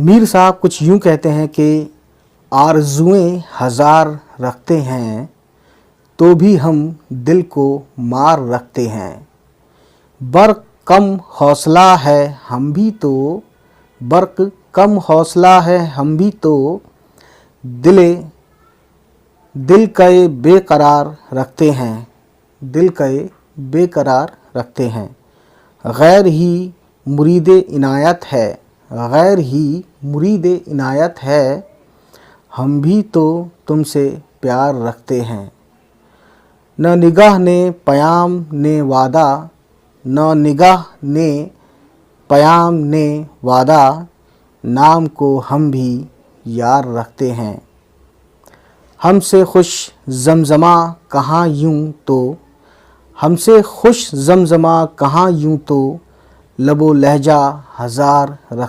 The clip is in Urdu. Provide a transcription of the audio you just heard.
میر صاحب کچھ یوں کہتے ہیں کہ آرزوئیں ہزار رکھتے ہیں تو بھی ہم دل کو مار رکھتے ہیں، برق کم حوصلہ ہے ہم بھی تو، برق کم حوصلہ ہے ہم بھی تو، دل کئے بے قرار رکھتے ہیں، دل کئے بے قرار رکھتے ہیں، غیر ہی مرید عنایت ہے، غیر ہی مرید عنایت ہے، ہم بھی تو تم سے پیار رکھتے ہیں، نہ نگاہ نے پیام نے وعدہ، نہ نگاہ نے پیام نے وعدہ، نام کو ہم بھی یار رکھتے ہیں، ہم سے خوش زمزمہ کہاں یوں تو، ہم سے خوش زمزمہ کہاں یوں تو، لب و لہجہ ہزار رکھتے